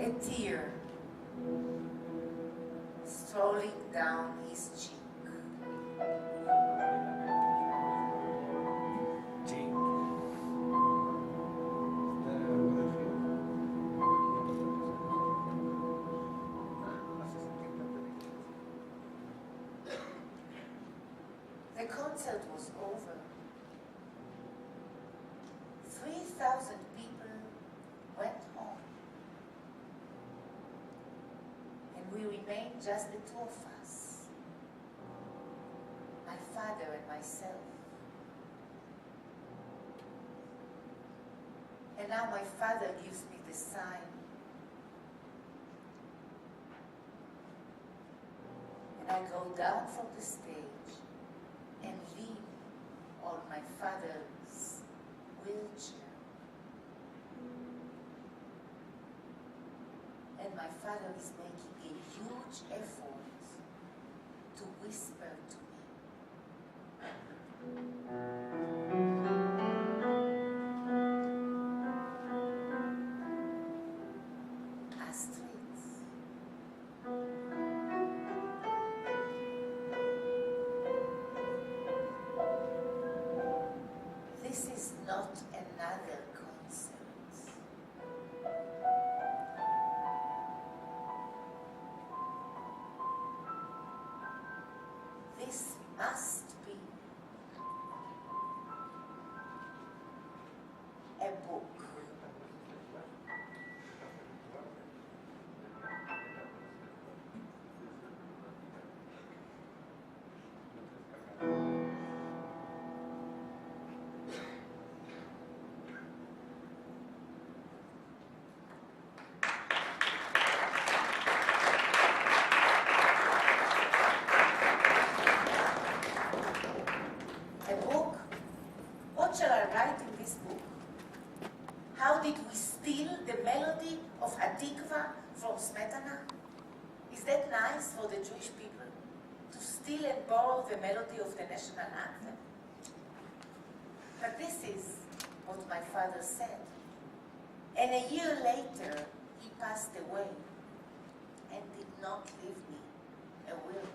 a tear strolling down his cheek. The concert was over. 3,000 people went home. And we remained just the two of us, my father and myself. And now my father gives me the sign. And I go down from the stage and lean on my father's wheelchair. And my father is making a huge effort to whisper to me. Astrid. This is not another concert. This must be a book. A book? What shall I write in this book? How did we steal the melody of Hatikva from Smetana? Is that nice for the Jewish people? To steal and borrow the melody of the national anthem? But this is what my father said. And a year later, he passed away and did not leave me a will.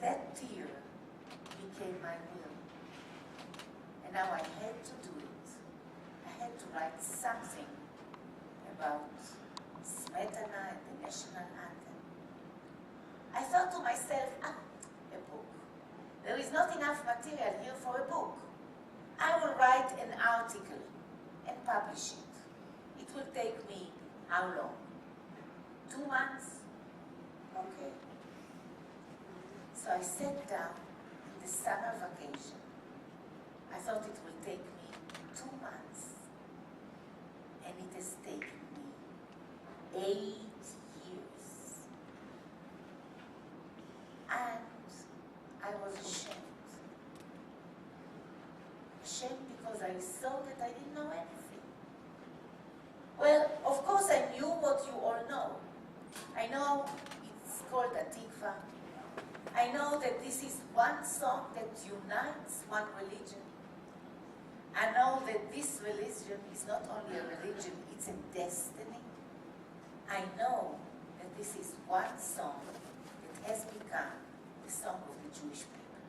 That tear became my will. And now I had to do it. I had to write something about Smetana and the national anthem. I thought to myself, a book. There is not enough material here for a book. I will write an article and publish it. It will take me how long? 2 months? Okay. So I sat down in the summer vacation. I thought it will take me 2 months. And it has taken me 8 years. And I was ashamed. Ashamed because I saw that I didn't know anything. Well, of course I knew what you all know. I know it's called Hatikva. I know that this is one song that unites one religion. I know that this religion is not only a religion, it's a destiny. I know that this is one song that has become the song of the Jewish people.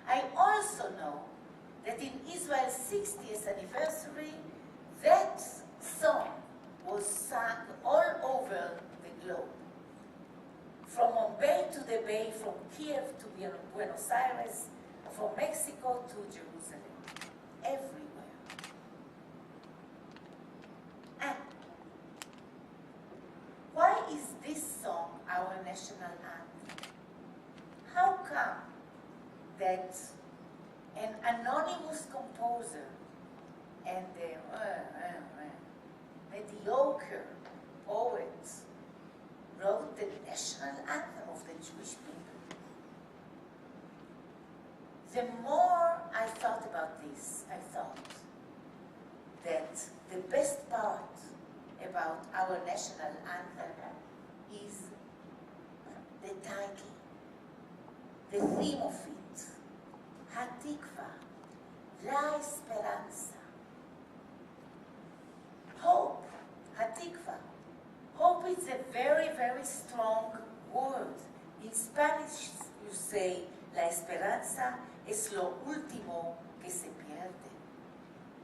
I also know that in Israel's 60th anniversary, that song was sung all over the globe. From Mumbai to the Bay, from Kiev to Buenos Aires, from Mexico to Jerusalem, everywhere. And why is this song our national anthem? How come that an anonymous composer and a mediocre poet wrote the national anthem of the Jewish people? The more I thought about this, I thought that the best part about our national anthem is the title, the theme of it, Hatikva, La Esperanza. is a very, very strong word. In Spanish, you say, la esperanza es lo último que se pierde.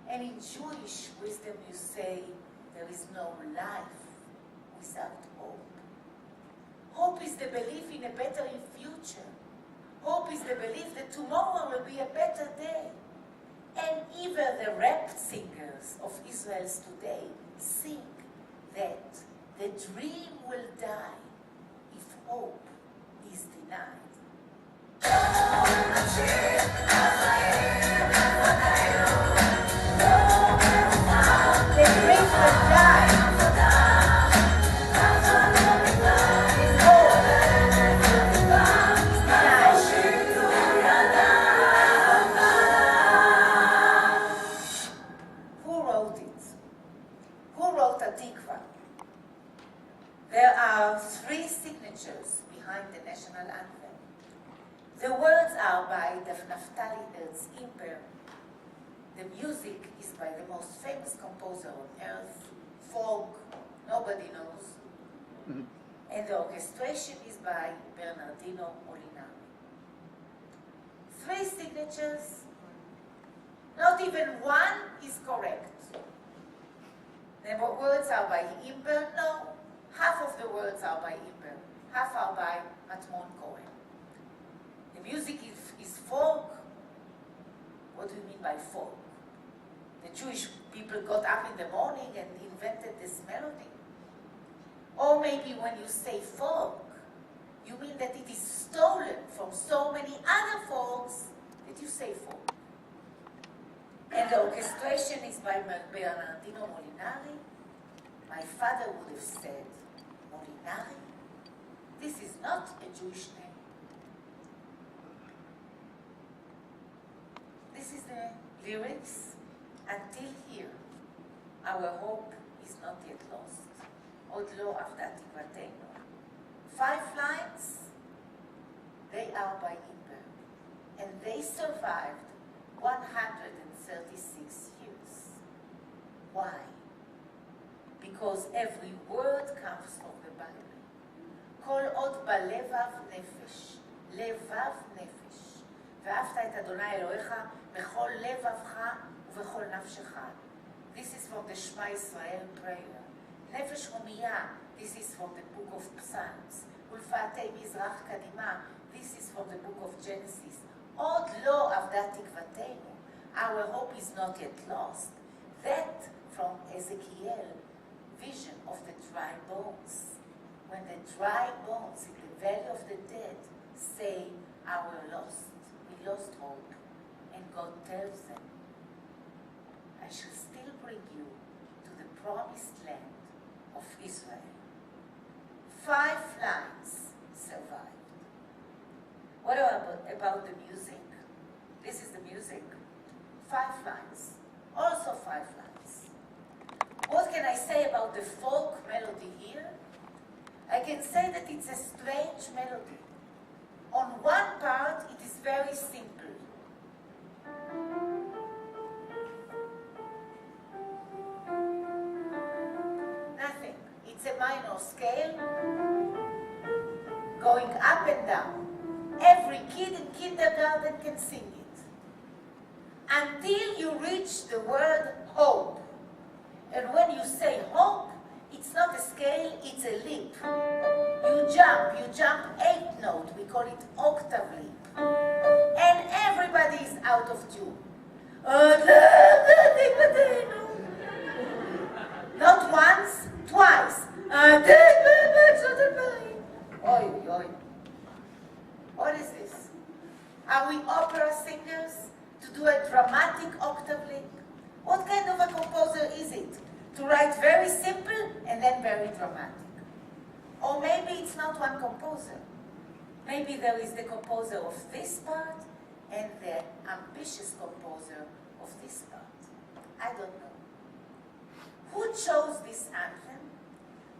And in Jewish wisdom, you say, there is no life without hope. Hope is the belief in a better future. Hope is the belief that tomorrow will be a better day. And even the rap singers of Israel today sing that the dream will die if hope is denied. The dream will die. Hatikva. There are 3 signatures behind the national anthem. The words are by the Naftali Herz Imper. The music is by the most famous composer on earth, folk, nobody knows. And the orchestration is by Bernardino Molinari. 3 signatures, not even one is correct. The words are by Imber? No. Half of the words are by Imber. Half are by Matmon Cohen. The music is folk. What do you mean by folk? The Jewish people got up in the morning and invented this melody. Or maybe when you say folk, you mean that it is stolen from so many other folks that you say folk. And the orchestration is by Bernardino Molinari. My father would have said, Molinari? This is not a Jewish name. This is the lyrics. Until here, our hope is not yet lost. עוד לא אבדה תקוותנו. 5 lines, they are by Imber. And they survived 136 years. Why? Because every word comes from the Bible. כל עוד בלבב נפש, לבב נפש. ואהבת את אדוני אלוהיך בכל לבבך ובכל נפשך. This is from the Shema Israel prayer. נפש הומייה, this is from the book of Psalms. ולפאתי מזרח קדימה, this is from the book of Genesis. עוד לא אבדה תקוותנו. Our hope is not yet lost. That from Ezekiel, vision of the dry bones. When the dry bones in the valley of the dead say, we lost hope. And God tells them, I shall still bring you to the promised land of Israel. 5 lines survived. What about the music? This is the music. 5 lines. Also 5 lines. What can I say about the folk melody here? I can say that it's a strange melody. On one part, it is very simple. Nothing. It's a minor scale, going up and down. Every kid in kindergarten can sing it. Until you reach the word hope. And when you say hope, it's not a scale, it's a leap. You jump 8 notes, we call it octave leap. And everybody is out of tune. Not once, twice. Oi, oi. What is this? Are we opera singers to do a dramatic octave leap? What kind of a composer is it? To write very simple and then very dramatic. Or maybe it's not one composer. Maybe there is the composer of this part and the ambitious composer of this part. I don't know. Who chose this anthem?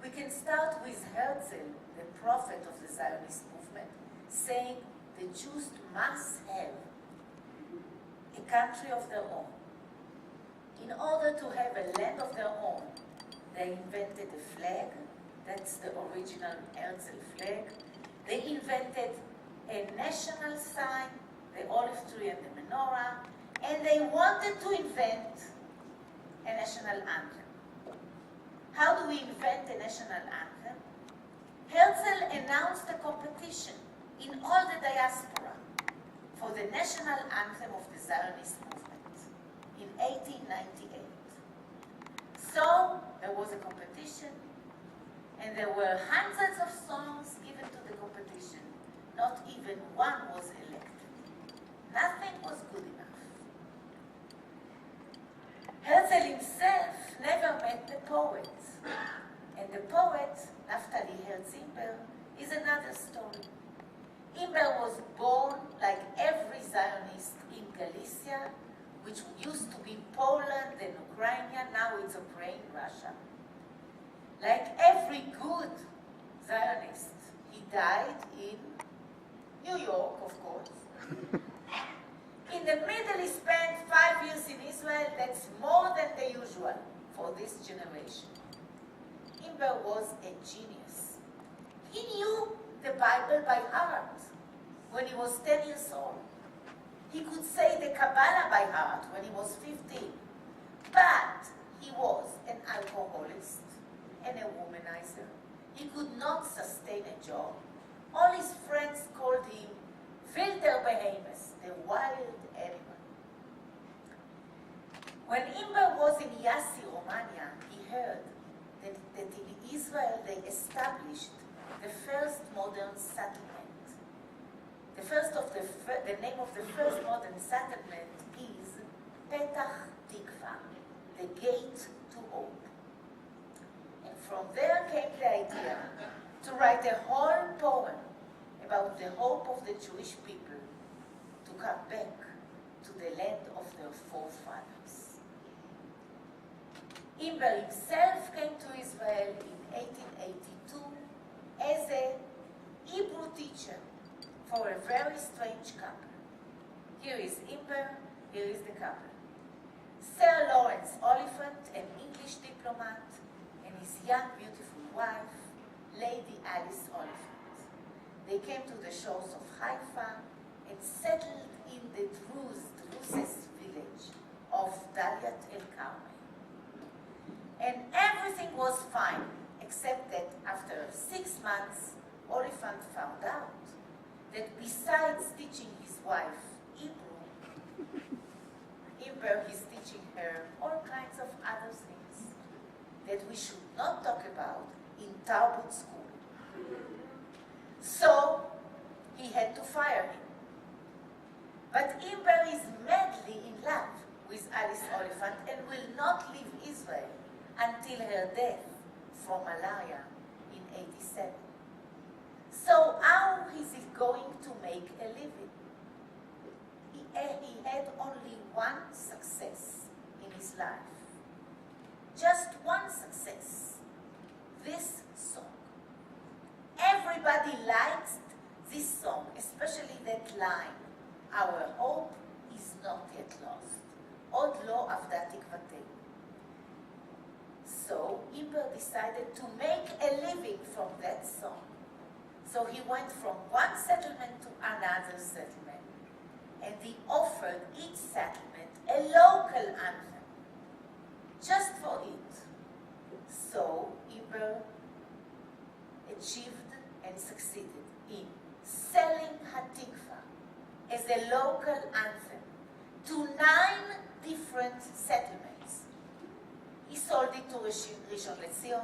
We can start with Herzl, the prophet of the Zionist movement, saying the Jews must have a country of their own. In order to have a land of their own, they invented a flag, That's the original Herzl flag. They invented a national sign, the olive tree and the menorah, and they wanted to invent a national anthem. How do we invent a national anthem? Herzl announced a competition in all the diaspora for the national anthem of the Zionist movement in 1898. So there was a competition, and there were hundreds of songs given to the competition. Not even one was elected. Nothing was good enough. Herzl himself never met the poet. And the poet, Naftali Herz Imber, is another story. Imber was born, like every Zionist, in Galicia, which used to be Poland and Ukraine, now it's Ukraine, Russia. Like every good Zionist, he died in New York, of course. In the middle, he spent 5 years in Israel. That's more than the usual for this generation. Imber was a genius. He knew the Bible by heart when he was 10 years old. He could say the Kabbalah by heart when he was 15. But he was an alcoholist and a womanizer. He could not sustain a job. All his friends called him Wilder Behemoth, the wild animal. When Imber was in Yassi, Romania, he heard that in Israel they established the first modern settlement. The name of the first modern settlement is Petach Tikva, the gate to hope. And from there came the idea to write a whole poem about the hope of the Jewish people to come back to the land of their forefathers. Imber himself came to Israel in 1882 as a Hebrew teacher for a very strange couple. Here is Imber, here is the couple. Sir Lawrence Oliphant, an English diplomat, and his young, beautiful wife, Lady Alice Oliphant. They came to the shores of Haifa and settled in the Druze village of Daliat el-Karmel. And everything was fine, except that after 6 months, Oliphant found out that besides teaching his wife Hebrew, Imber is teaching her all kinds of other things that we should not talk about in Talmud school. So he had to fire him. But Imber is madly in love with Alice Oliphant and will not leave Israel until her death from malaria in 87. So how is he going to make a living? He had only one success in his life. Just one success. This song. Everybody liked this song, especially that line. Our hope is not yet lost. Od lo avda tikvatenu. So Imber decided to make a living from that song. So he went from one settlement to another settlement, and he offered each settlement a local anthem, just for it. So Imber achieved and succeeded in selling Hatikva as a local anthem to 9 different settlements. He sold it to Rishon LeZion,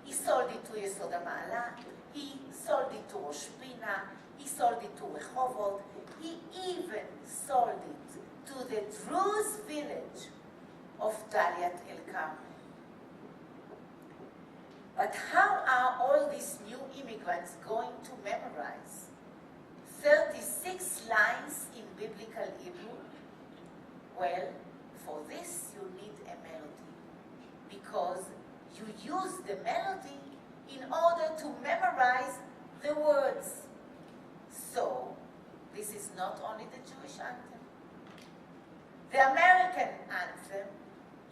he sold it to Yesod HaMa'ala, he sold it to Rosh Pina, he sold it to Rehovot, he even sold it to the Druze village of Daliat el-Karmel. But how are all these new immigrants going to memorize 36 lines in biblical Hebrew? Well, for this you need a melody, because you use the melody in order to memorize the words. So, this is not only the Jewish anthem. The American anthem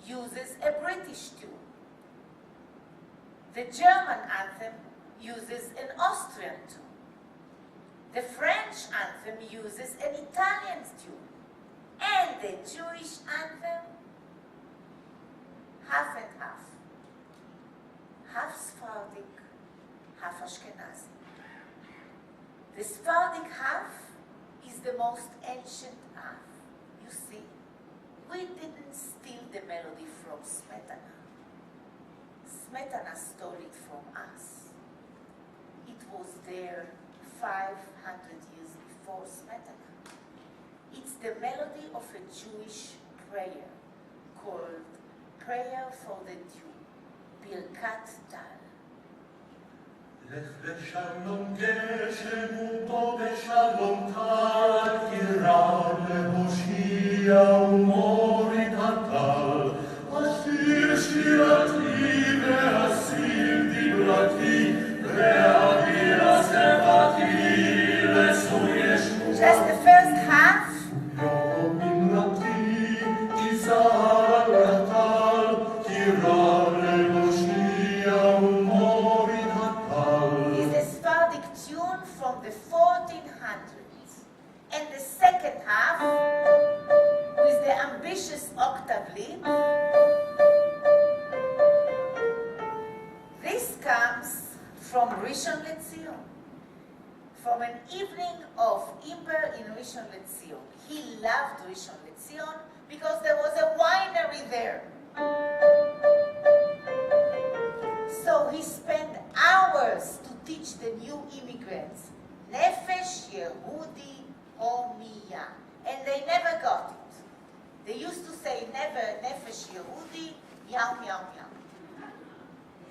uses a British tune. The German anthem uses an Austrian tune. The French anthem uses an Italian tune. And the Jewish anthem, half and half. Half Sephardic, half Ashkenazi. The Sephardic half is the most ancient half. You see, we didn't steal the melody from Smetana. Smetana stole it from us. It was there 500 years before Smetana. It's the melody of a Jewish prayer called Prayer for the Dew, Birkat Dal. Lech leshalom geshem ubo beshalom tal, Ira lehoshia umorid hatal, Ashir shirati ve'asim dibrati, ve'avi asevati lesu yeshu. Just the first half. Is a Sephardic tune from the 1400s. And the second half, with the ambitious octave leap, this comes from Rishon LeZion, from an evening of Imber in Rishon LeZion. He loved Rishon LeZion because there was a winery there. So he spent hours to teach the new immigrants Nefesh Yehudi Homiya, and they never got it. They used to say never Nefesh Yehudi, meow, meow, meow.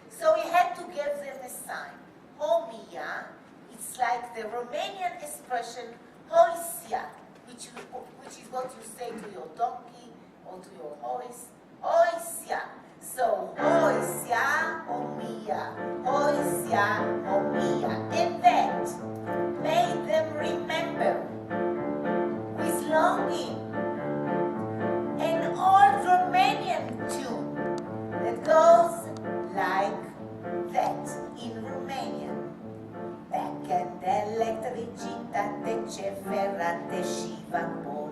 So he had to give them a sign. Homiya, it's like the Romanian expression Hoisia, which is what you say to your donkey or to your horse. Hoisia. So, Hoisia, Homiya, Hoisia, Homiya. And that made them remember with longing an old Romanian tune that goes like that in Romanian. Back electricitate ce ferrate și vapor,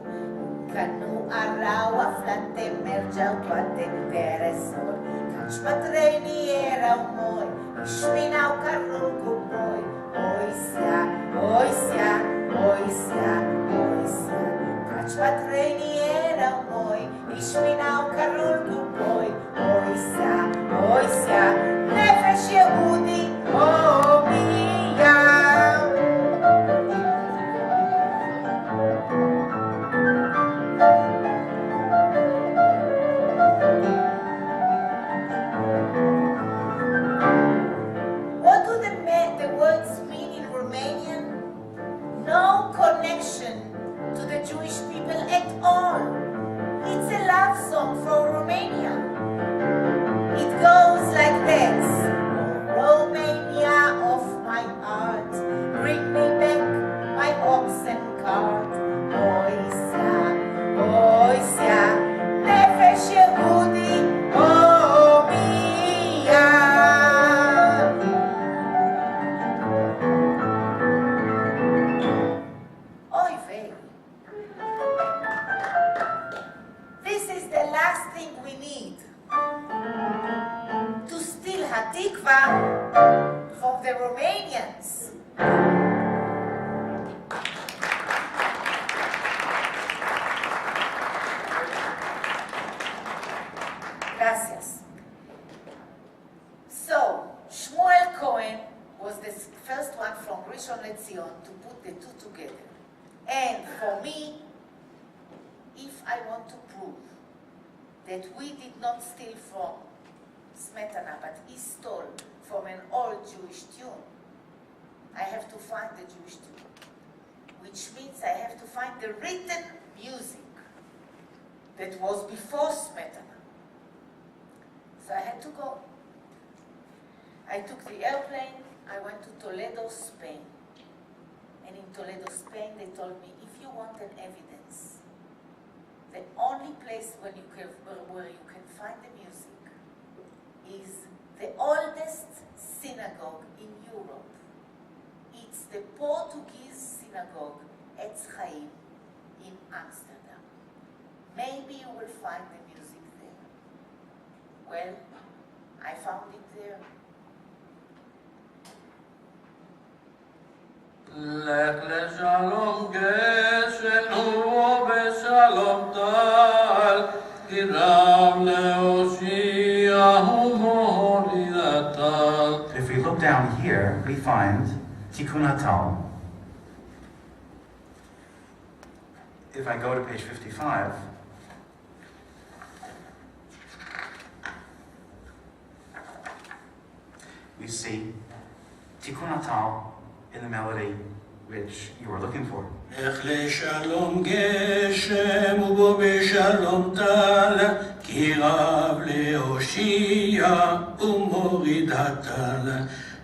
că nu arau aflate, mergeau toate pe resor. Căci bătrânii erau moi, își minau carul cu boi. Oisia, oisia, oisia, oisia. Căci bătrânii erau moi, își minau carul cu boi. Oisia, oisia, Nefesh Yehudi, Homiya. No connection to the Jewish people at all. It's a love song for Romania. It goes like this. Romania of my heart, bring me back my oxen cart. Oisia, oisia, Nefesh Yehudi, Homiya. Hatikva from the Romanians. Gracias. So, Shmuel Cohen was the first one from Rishon LeZion to put the two together. And for me, if I want to prove that we did not steal from Smetana, but he stole from an old Jewish tune, I have to find the Jewish tune, which means I have to find the written music that was before Smetana. So I had to go. I took the airplane, I went to Toledo, Spain. And in Toledo, Spain, they told me, if you want an evidence, the only place where you can find the music is the oldest synagogue in Europe. It's the Portuguese synagogue Etz Chaim in Amsterdam. Maybe you will find the music there. Well, I found it there. לך לשלום גשם ובשלום טל, כי רב להושיע ומוליד הטל. If we look down here, we find Tikkun HaTal. If I go to page 55, we see Tikkun HaTal in the melody which you were looking for. לך לשלום גשם ובו בשלום טל, כי רב להושיע ומוריד הטל.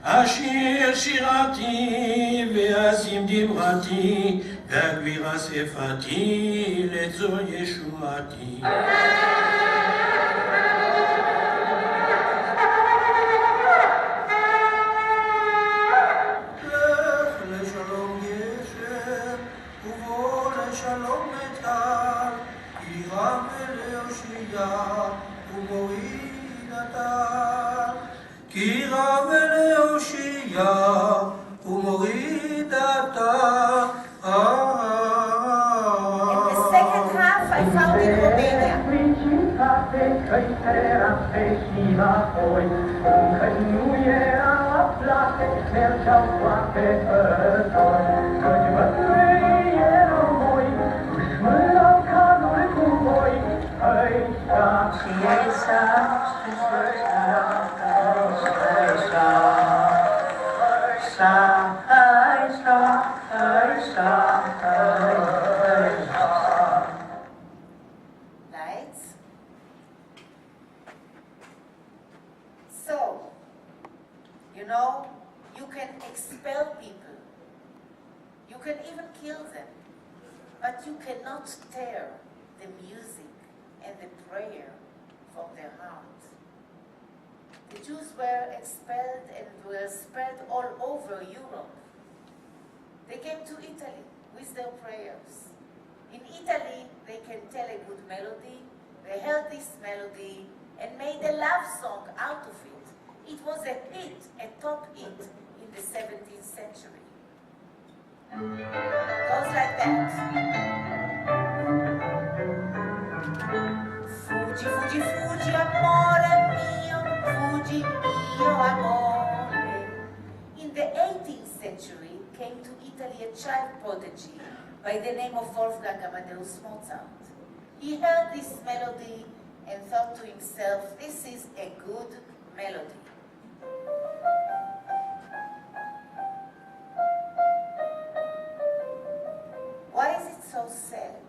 אשיר שירתי ואשים דברתי, ואגבירה שפתי לצור ישועתי. In the second half, I found in Romania. Lights. So, you know, you can expel people. You can even kill them. But you cannot tear the music and the prayer from their heart. The Jews were expelled and were spread all over Europe. They came to Italy with their prayers. In Italy, they can tell a good melody. They heard this melody and made a love song out of it. It was a hit, a top hit in the 17th century. Goes like that. Fuggi, fuggi, fuggi, amore mio, fuggi mio amore. In the 18th century came to Italy a child prodigy by the name of Wolfgang Amadeus Mozart. He heard this melody and thought to himself, this is a good melody. Why is it so sad?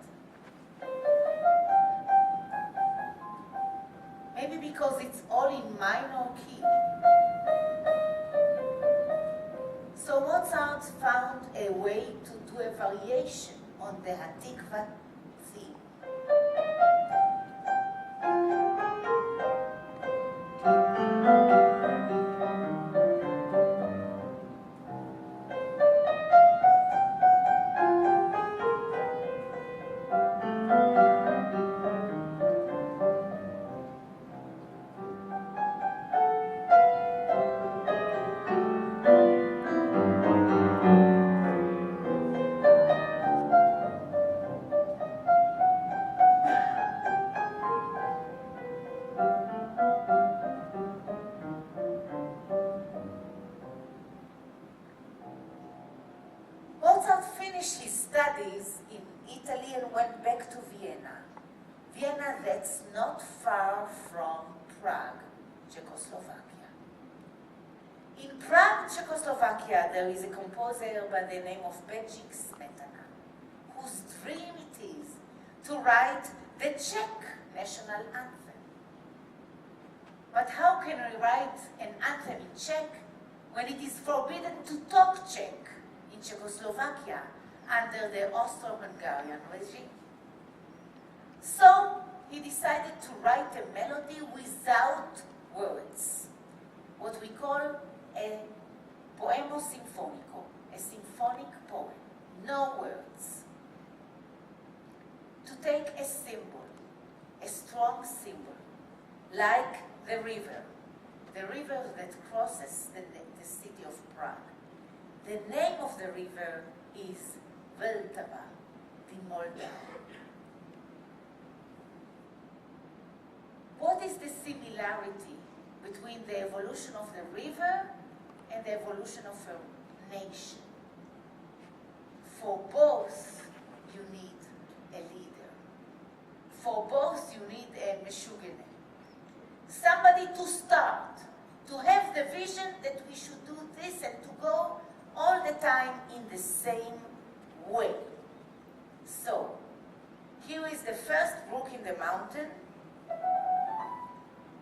Maybe because it's all in minor key. So Mozart found a way to do a variation on the Hatikva theme. Mozart finished his studies in Italy and went back to Vienna. Vienna, that's not far from Prague, Czechoslovakia. In Prague, Czechoslovakia, there is a composer by the name of Bedřich Smetana, whose dream it is to write the Czech national anthem. But how can we write an anthem in Czech when it is forbidden to talk Czech in Czechoslovakia under the Austro-Hungarian regime? So he decided to write a melody without words. what we call a poema sinfonico, a symphonic poem, no words. To take a symbol, a strong symbol, like the river that crosses the city of Prague. The name of the river is Vltava, the Moldau. What is the similarity between the evolution of the river and the evolution of a nation? For both, you need a leader. For both, you need a meshugene. Somebody to start, to have the vision that we should do this and to go all the time in the same way. So, here is the first brook in the mountain,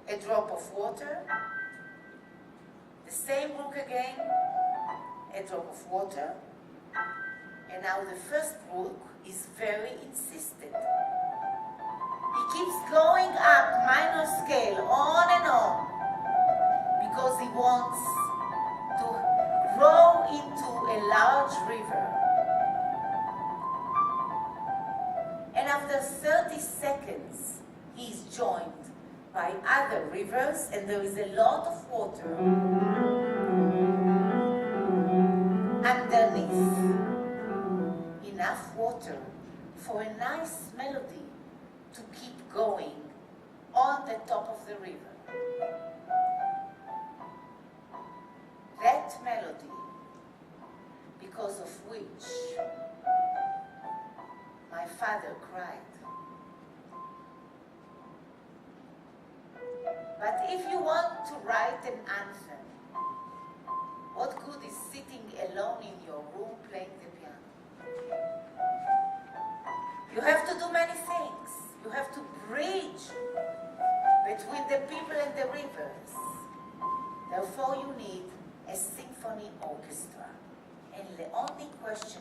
a drop of water, the same brook again, a drop of water, and now the first brook is very insistent. He keeps going up, minor scale, on and on, because he wants to grow into a large river. And after 30 seconds, he is joined by other rivers, and there is a lot of water underneath. Enough water for a nice melody to keep going on the top of the river. That melody, because of which my father cried. But if you want to write an anthem, what good is sitting alone in your room playing the piano? You have to do many things. You have to bridge between the people and the rivers. Therefore, you need a symphony orchestra. And the only question